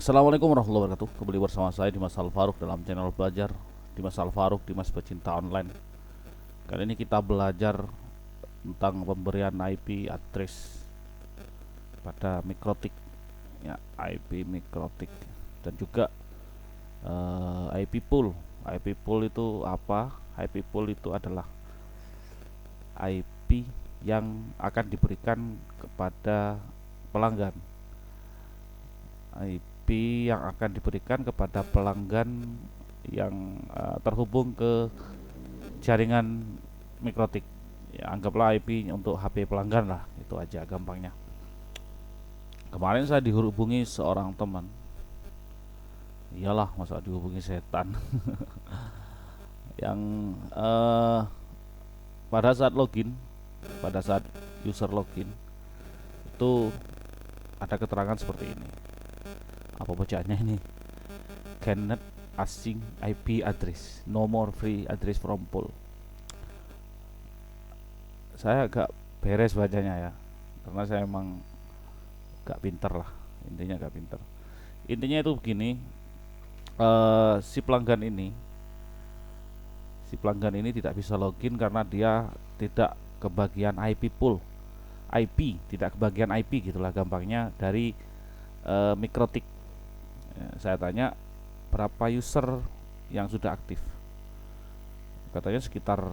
Assalamualaikum warahmatullahi wabarakatuh. Kembali bersama saya Dimas Alfaruk dalam channel belajar Dimas Alfaruk, Dimas Pecinta Online. Kali ini kita belajar tentang pemberian IP address pada mikrotik, ya, IP mikrotik, dan juga IP pool. IP pool itu apa? IP pool itu adalah IP yang akan diberikan kepada pelanggan. IP yang akan diberikan kepada pelanggan yang terhubung ke jaringan mikrotik. Ya, anggaplah IP untuk HP pelanggan lah, itu aja gampangnya. Kemarin saya dihubungi seorang teman. Iyalah, masa dihubungi setan. Yang pada saat login, pada saat user login itu ada keterangan seperti ini. Apa bacaannya ini? Cannot assign IP address, no more free address from pool. Saya agak beres bacanya ya, karena saya emang gak pinter lah, intinya gak pinter. Intinya itu begini, si pelanggan ini tidak bisa login karena dia tidak kebagian IP pool. IP tidak kebagian IP, gitulah gampangnya, dari mikrotik. Ya, saya tanya berapa user yang sudah aktif, katanya sekitar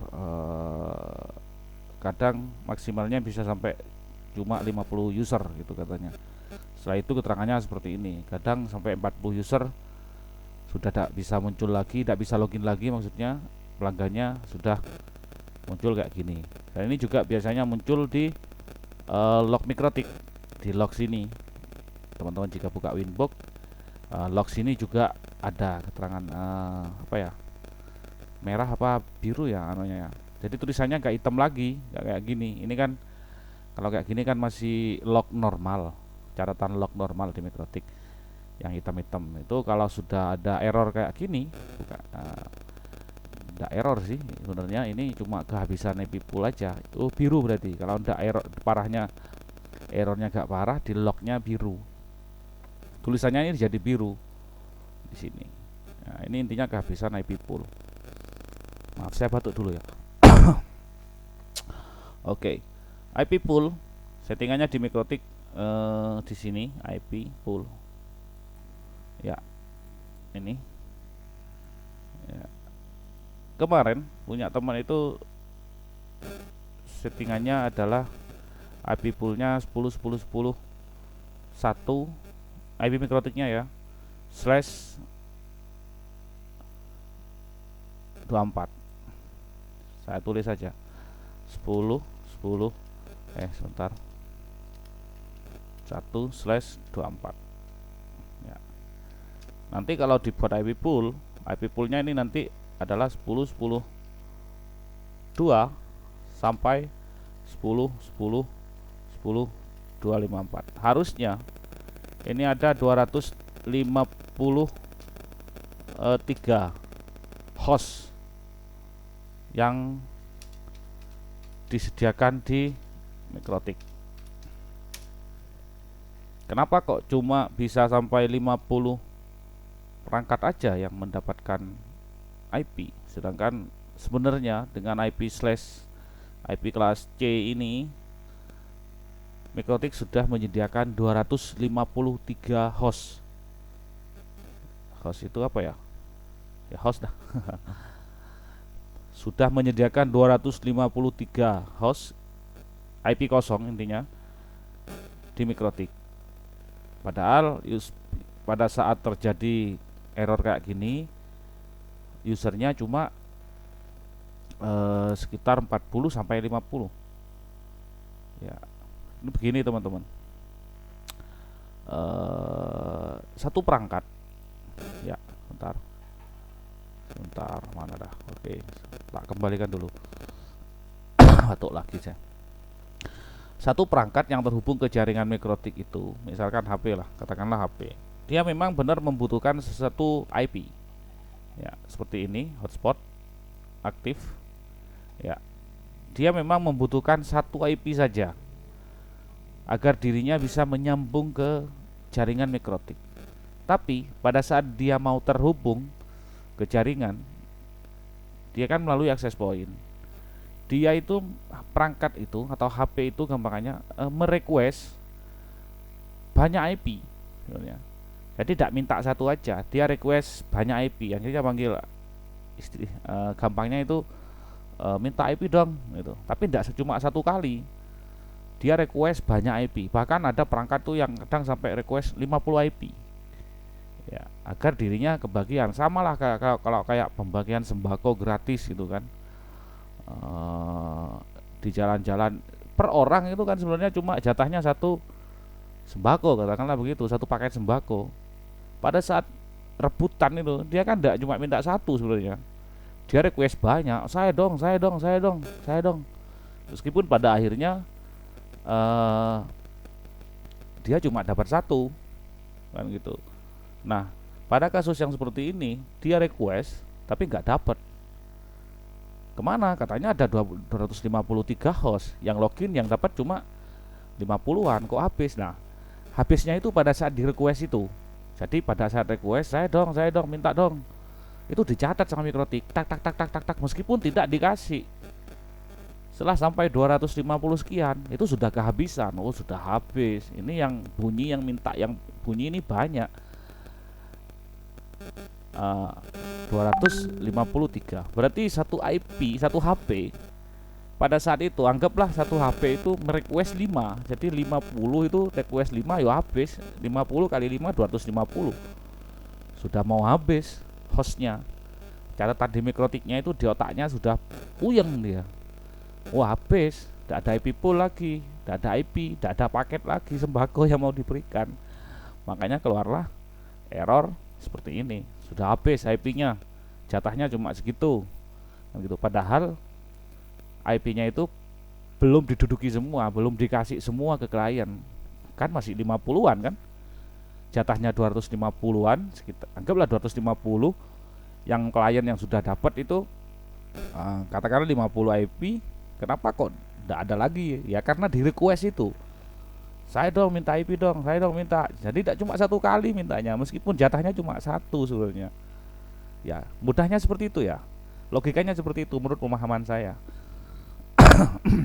kadang maksimalnya bisa sampai cuma 50 user gitu katanya. Setelah itu keterangannya seperti ini, kadang sampai 40 user sudah tidak bisa muncul lagi, tidak bisa login lagi, maksudnya pelanggannya sudah muncul kayak gini. Dan ini juga biasanya muncul di log mikrotik, di log sini teman-teman. Jika buka Winbox, log sini juga ada keterangan apa ya, merah apa biru ya anunya ya. Jadi tulisannya nggak hitam lagi, nggak kayak gini. Ini kan kalau kayak gini kan masih log normal, catatan log normal di mikrotik. Yang hitam-hitam itu kalau sudah ada error kayak gini, buka, nggak error sih sebenarnya, ini cuma kehabisan IP pool aja. Itu biru berarti. Kalau nggak error parahnya, errornya nggak parah, di lognya biru. Tulisannya ini jadi biru di sini. Nah, ini intinya kehabisan IP pool. Maaf, saya batuk dulu ya. Oke, IP pool settingannya di mikrotik, di sini IP pool. Ya, ini. Ya. Kemarin punya teman itu settingannya adalah IP poolnya 10 10 10 1 IP mikrotiknya ya, slash 24. Saya tulis saja 10 10 sebentar, 1/24 ya. Nanti kalau dibuat IP poolnya ini nanti adalah 10 10 2 sampai 10 10 10 254. Harusnya ini ada 253 host yang disediakan di mikrotik. Kenapa kok cuma bisa sampai 50 perangkat aja yang mendapatkan IP, sedangkan sebenarnya dengan IP kelas C ini mikrotik sudah menyediakan 253 host. Host itu apa ya? Ya host dah. Sudah menyediakan 253 host IP kosong intinya di mikrotik. Padahal pada saat terjadi error kayak gini, usernya cuma sekitar 40 sampai 50. Ya, ini begini teman-teman. Satu perangkat. Ya, bentar. Mana dah? Oke, tak kembalikan dulu. Batuk lagi saya. Satu perangkat yang terhubung ke jaringan mikrotik itu, misalkan HP lah, katakanlah HP. Dia memang benar membutuhkan sesuatu IP. Ya, seperti ini, hotspot aktif. Ya, dia memang membutuhkan satu IP saja agar dirinya bisa menyambung ke jaringan mikrotik. Tapi pada saat dia mau terhubung ke jaringan, dia kan melalui access point. Dia itu perangkat itu atau HP itu gampangannya merequest banyak IP sebenarnya. Jadi tidak minta satu aja, dia request banyak IP. Akhirnya panggil gampangnya itu minta IP dong gitu. Tapi tidak cuma satu kali, dia request banyak IP. Bahkan ada perangkat tuh yang kadang sampai request 50 IP. Ya, agar dirinya kebagian. Sama lah kalau kayak pembagian sembako gratis gitu kan. Di jalan-jalan per orang itu kan sebenarnya cuma jatahnya satu sembako, katakanlah begitu, satu paket sembako. Pada saat rebutan itu dia kan tidak cuma minta satu sebenarnya, dia request banyak, saya dong, saya dong, saya dong, saya dong. Meskipun pada akhirnya dia cuma dapat satu kan gitu. Nah, pada kasus yang seperti ini dia request tapi nggak dapat. Kemana? Katanya ada 253 host yang login, yang dapat cuma 50-an, kok habis. Nah, habisnya itu pada saat di request itu. Jadi pada saat request, saya dong, minta dong. Itu dicatat sama Mikrotik, tak tak tak tak tak tak, meskipun tidak dikasih. Setelah sampai 250 sekian, itu sudah kehabisan. Oh, sudah habis. Ini yang bunyi, yang minta yang bunyi ini banyak. 253. Berarti satu IP, satu HP pada saat itu, anggaplah satu HP itu merequest 5. Jadi 50 itu request 5, ya habis. 50 kali 5 250. Sudah mau habis hostnya. Catatan di Mikrotiknya itu di otaknya sudah puyeng dia. Wah, habis, tidak ada IP pool lagi, tidak ada IP, tidak ada paket lagi sembako yang mau diberikan. Makanya keluarlah error seperti ini. Sudah habis IP-nya, jatahnya cuma segitu gitu. Padahal IP-nya itu belum diduduki semua, belum dikasih semua ke klien. Kan masih 50-an kan, jatahnya 250-an, sekitar, anggaplah 250. Yang klien yang sudah dapat itu katakanlah 50 IP. Kenapa kok tidak ada lagi? Ya karena di request itu, saya dong minta IP dong, saya dong minta. Jadi tidak cuma satu kali mintanya, meskipun jatahnya cuma satu sebenarnya. Ya, mudahnya seperti itu ya. Logikanya seperti itu menurut pemahaman saya.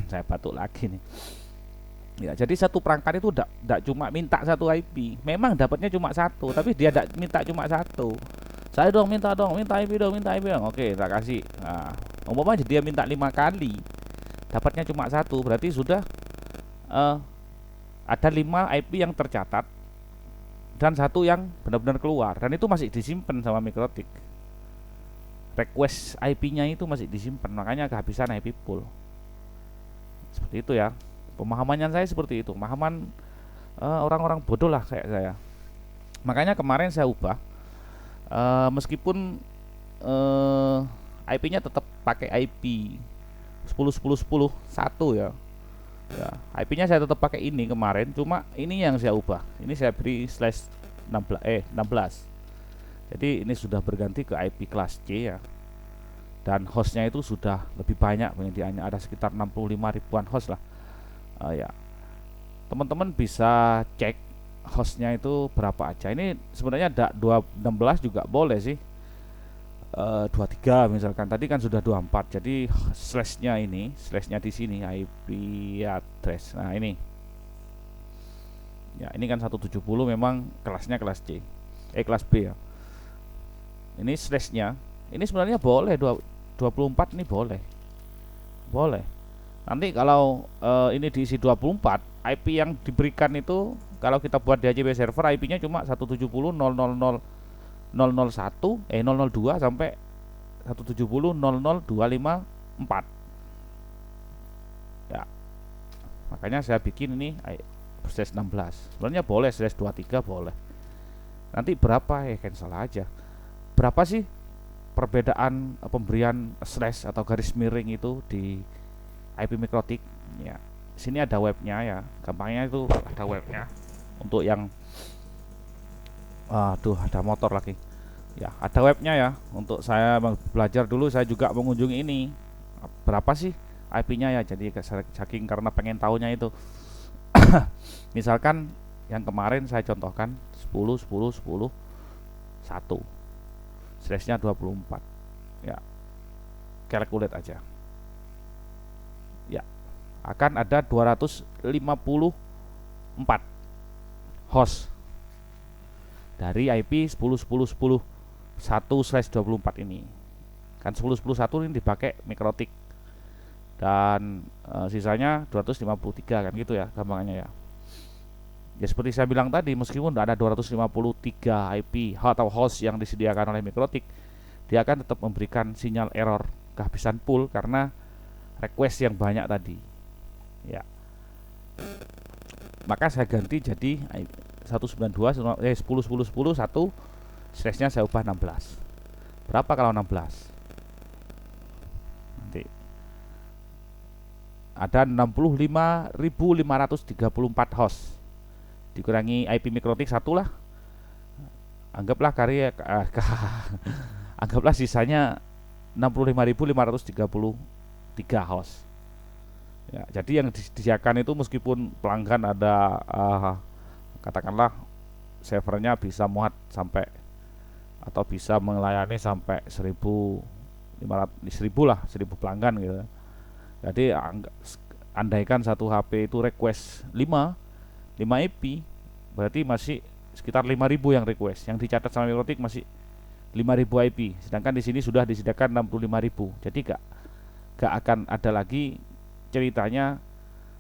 Saya batuk lagi nih. Ya, jadi satu perangkat itu tidak cuma minta satu IP. Memang dapatnya cuma satu, tapi dia tidak minta cuma satu. Saya dong, minta IP dong, minta IP dong. Oke, tak kasih. Nah, umpamanya dia minta 5 kali, dapatnya cuma satu, berarti sudah ada 5 IP yang tercatat dan satu yang benar-benar keluar, dan itu masih disimpan sama Mikrotik. Request IP-nya itu masih disimpan, makanya kehabisan IP pool. Seperti itu ya. Pemahamannya saya seperti itu. Pemahaman orang-orang bodoh lah kayak saya. Makanya kemarin saya ubah, meskipun IP-nya tetap pakai IP 10 1 ya. Ya, IP-nya saya tetap pakai ini kemarin, cuma ini yang saya ubah. Ini saya beri /16. Jadi ini sudah berganti ke IP kelas C ya. Dan hostnya itu sudah lebih banyak penyediaannya, ada sekitar 65 ribuan host lah. Ya, teman-teman bisa cek hostnya itu berapa aja. Ini sebenarnya ada 16 juga boleh sih. 23 misalkan, tadi kan sudah 24, jadi slashnya di sini IP address. Nah ini ya, ini kan 170 memang kelasnya kelas C, kelas B ya. Ini slashnya, ini sebenarnya boleh 24, ini boleh. Nanti kalau ini diisi 24, IP yang diberikan itu kalau kita buat di HCP server, IP-nya cuma 170.000.001 002 sampai 170.00254 ya. Makanya saya bikin ini /16. Sebenarnya boleh /23 boleh. Nanti berapa ya cancel aja. Berapa sih perbedaan pemberian slash atau garis miring itu di IP Mikrotik ya. Sini ada webnya ya, gampangnya itu ada webnya. Untuk yang ada motor lagi ya, ada webnya ya. Untuk saya belajar dulu, saya juga mengunjungi ini, berapa sih IP-nya ya. Jadi saking karena pengen tahunya itu misalkan yang kemarin saya contohkan 10 10 10 Slashnya 24. Ya, calculate aja. Ya, akan ada 254 host dari IP 10.10.10 1/24 ini. Kan 10.10.1 ini dipakai Mikrotik, dan sisanya 253 kan gitu ya gampangannya ya. Ya seperti saya bilang tadi, meskipun tidak ada 253 IP atau host yang disediakan oleh Mikrotik, dia akan tetap memberikan sinyal error kehabisan pool karena request yang banyak tadi. Ya. Maka saya ganti jadi 10.10.10 slashnya saya ubah 16. Berapa kalau 16? Nanti ada 65.534 host dikurangi IP Mikrotik 1 lah, anggaplah anggaplah sisanya 65.533 host ya. Jadi yang disediakan itu meskipun pelanggan ada katakanlah servernya bisa muat sampai atau bisa melayani sampai 1.500 lah, 1.000 pelanggan gitu. Jadi andaikan satu HP itu request 5 IP, berarti masih sekitar 5.000 yang request. Yang dicatat sama Mikrotik masih 5.000 IP, sedangkan di sini sudah disediakan 65.000. Jadi gak akan ada lagi ceritanya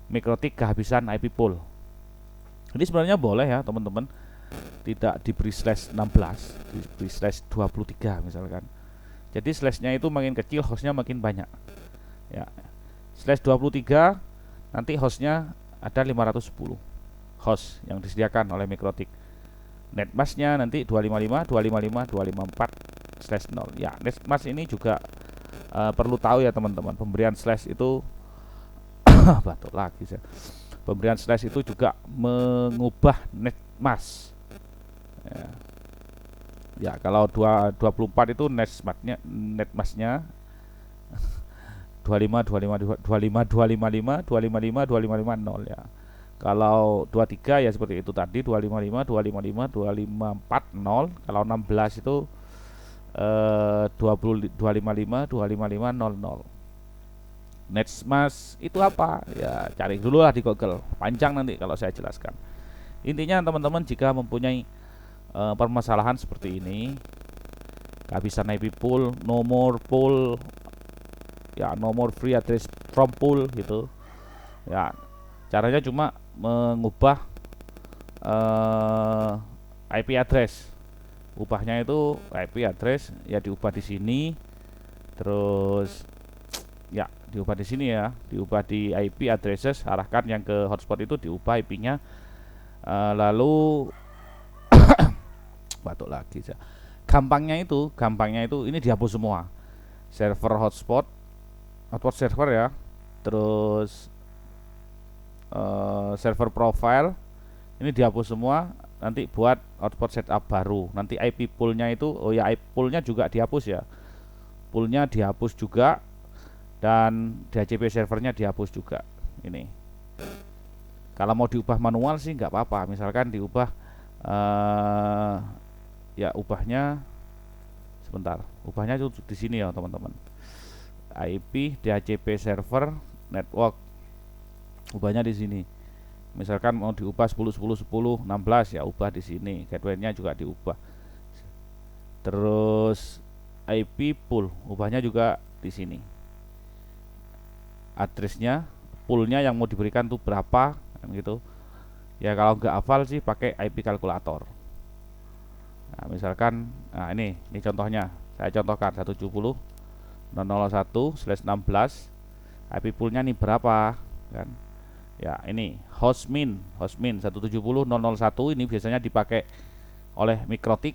Mikrotik kehabisan IP pool. Ini sebenarnya boleh ya teman-teman, tidak diberi slash 16, diberi slash 23 misalkan. Jadi slashnya itu makin kecil, hostnya makin banyak ya. Slash 23 nanti hostnya ada 510 host yang disediakan oleh Mikrotik. Netmasknya nanti 255, 255, 254 slash 0 ya. Netmask ini juga perlu tahu ya teman-teman, pemberian slash itu batuk lagi saya. Pemberian slash itu juga mengubah netmask ya. Kalau 24 itu netmasknya 25 25 25 255 255 255 0 ya. Kalau 23 ya seperti itu tadi, 255 255 254 0. Kalau 16 itu 255 255 0 0. Netmask itu apa? Ya cari dulu lah di Google. Panjang nanti kalau saya jelaskan. Intinya teman-teman jika mempunyai permasalahan seperti ini, kehabisan IP pool, nomor pool, ya nomor free address from pool gitu. Ya caranya cuma mengubah IP address. Ubahnya itu IP address ya diubah di sini, terus ya diubah di sini ya, diubah di IP addresses, arahkan yang ke hotspot itu diubah IP-nya, lalu batuk lagi ya. Gampangnya itu ini dihapus semua. Server hotspot server ya, terus server profile ini dihapus semua, nanti buat hotspot setup baru. Nanti IP poolnya itu IP poolnya juga dihapus ya, poolnya dihapus juga, dan DHCP servernya dihapus juga. Ini kalau mau diubah manual sih nggak apa-apa, misalkan diubah ya ubahnya sebentar, ubahnya itu di sini ya teman-teman, IP DHCP server network, ubahnya di sini. Misalkan mau diubah 10.10.10 16 ya ubah di sini, gateway-nya juga diubah. Terus IP pool ubahnya juga di sini. Addressnya, poolnya yang mau diberikan tuh berapa kan gitu. Ya kalau nggak hafal sih pakai IP kalkulator. Nah, misalkan ini contohnya, saya contohkan 170.001/16 IP poolnya nih berapa kan. Ya ini hostmin 170.001 ini biasanya dipakai oleh Mikrotik,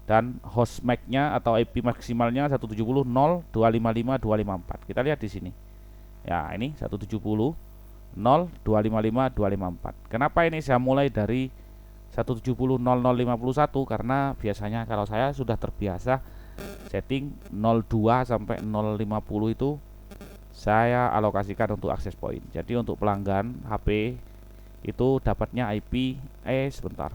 dan host MAC-nya atau IP maksimalnya 170.0.255.254. Kita lihat di sini. Ya, ini 170.0.255.254. Kenapa ini saya mulai dari 170.0.051? Karena biasanya kalau saya sudah terbiasa setting 02 sampai 050 itu saya alokasikan untuk akses point. Jadi untuk pelanggan HP itu dapatnya IP sebentar.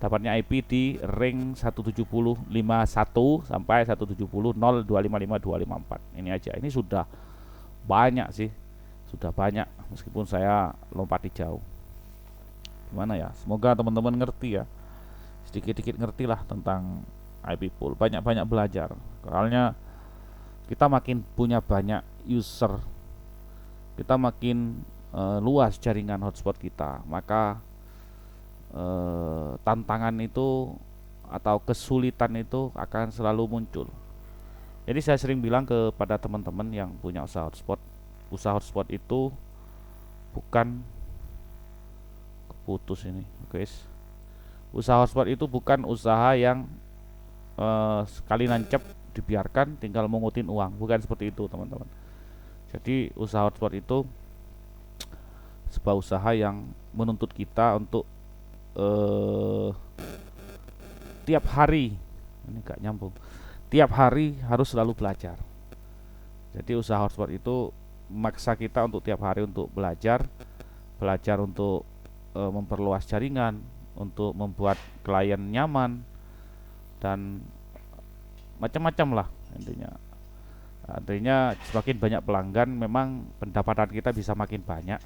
dapatnya IP di ring 17051 sampai 170.0255254. Ini aja, ini sudah banyak sih, sudah banyak meskipun saya lompati jauh. Gimana ya, semoga teman-teman ngerti ya, sedikit-sedikit ngerti lah tentang IP pool, banyak-banyak belajar. Soalnya kita makin punya banyak user, kita makin luas jaringan hotspot kita, maka tantangan itu atau kesulitan itu akan selalu muncul. Jadi saya sering bilang kepada teman-teman yang punya usaha hotspot itu bukan putus ini, guys. Usaha hotspot itu bukan usaha yang sekali nancep dibiarkan tinggal mengutin uang, bukan seperti itu teman-teman. Jadi usaha hotspot itu sebuah usaha yang menuntut kita untuk tiap hari, ini gak nyambung, tiap hari harus selalu belajar. Jadi usaha hotspot itu memaksa kita untuk tiap hari untuk belajar untuk memperluas jaringan, untuk membuat klien nyaman, dan macam-macam lah intinya. Artinya semakin banyak pelanggan memang pendapatan kita bisa makin banyak,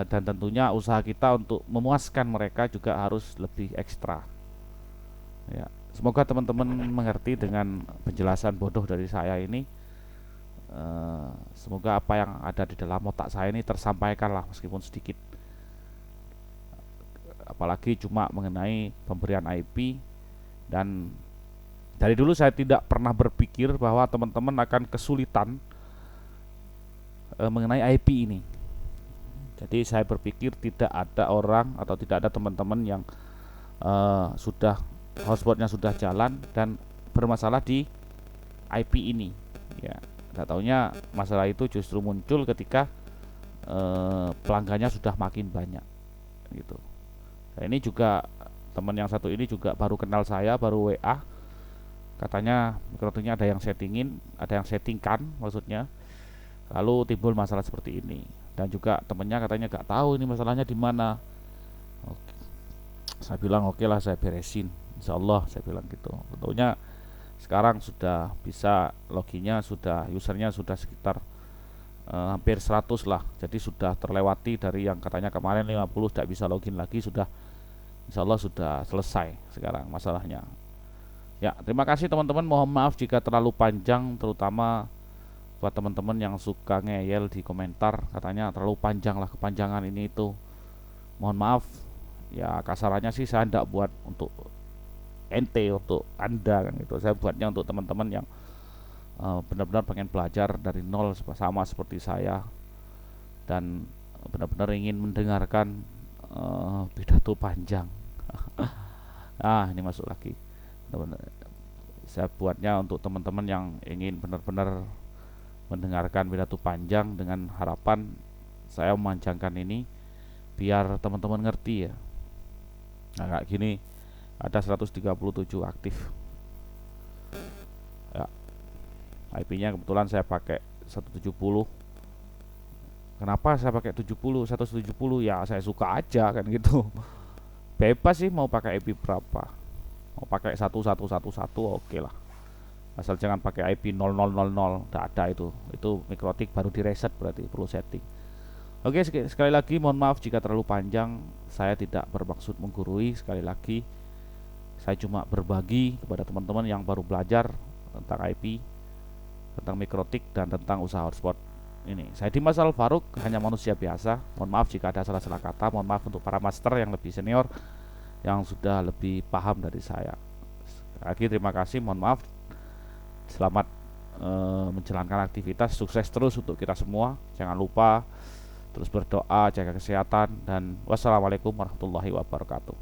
dan tentunya usaha kita untuk memuaskan mereka juga harus lebih ekstra ya. Semoga teman-teman mengerti dengan penjelasan bodoh dari saya ini. Semoga apa yang ada di dalam otak saya ini tersampaikan lah meskipun sedikit, apalagi cuma mengenai pemberian IP. Dan dari dulu saya tidak pernah berpikir bahwa teman-teman akan kesulitan mengenai IP ini. Jadi saya berpikir tidak ada orang atau tidak ada teman-teman yang sudah hotspotnya sudah jalan dan bermasalah di IP ini ya. Tidak taunya masalah itu justru muncul ketika pelanggannya sudah makin banyak gitu. Nah, ini juga teman yang satu ini juga baru kenal saya, baru WA, katanya mikrotiknya ada yang settingkan maksudnya, lalu timbul masalah seperti ini. Dan juga temennya katanya gak tahu ini masalahnya di mana. Oke. Saya bilang oke lah, saya beresin, insyaallah, saya bilang gitu. Tentunya sekarang sudah bisa loginnya, sudah usernya sudah sekitar hampir 100 lah. Jadi sudah terlewati dari yang katanya kemarin 50 tidak bisa login lagi, sudah insyaallah sudah selesai sekarang masalahnya. Ya, terima kasih teman-teman. Mohon maaf jika terlalu panjang, terutama buat teman-teman yang suka ngeyel di komentar, katanya terlalu panjang lah, kepanjangan ini itu. Mohon maaf ya, kasarannya sih saya tidak buat untuk ente, untuk anda kan gitu. Saya buatnya untuk teman-teman yang benar-benar pengen belajar dari nol sama seperti saya, dan benar-benar ingin mendengarkan pidato panjang. Ini masuk lagi. Saya buatnya untuk teman-teman yang ingin benar-benar mendengarkan pidato panjang dengan harapan saya memanjangkan ini biar teman-teman ngerti ya. Nah, kayak gini ada 137 aktif ya. IP-nya kebetulan saya pakai 170. Kenapa saya pakai 170 ya, saya suka aja kan gitu. Bebas sih mau pakai IP berapa, mau pakai 1111 oke lah, asal jangan pakai IP 0000. Tidak ada itu mikrotik baru direset, berarti perlu setting. Oke, sekali lagi mohon maaf jika terlalu panjang. Saya tidak bermaksud menggurui. Sekali lagi saya cuma berbagi kepada teman-teman yang baru belajar tentang IP, tentang mikrotik, dan tentang usaha hotspot ini. Saya Dimas Al Farouk, hanya manusia biasa. Mohon maaf jika ada salah-salah kata. Mohon maaf untuk para master yang lebih senior, yang sudah lebih paham dari saya. Lagi terima kasih, mohon maaf. Selamat menjalankan aktivitas, sukses terus untuk kita semua. Jangan lupa terus berdoa, jaga kesehatan, dan wassalamualaikum warahmatullahi wabarakatuh.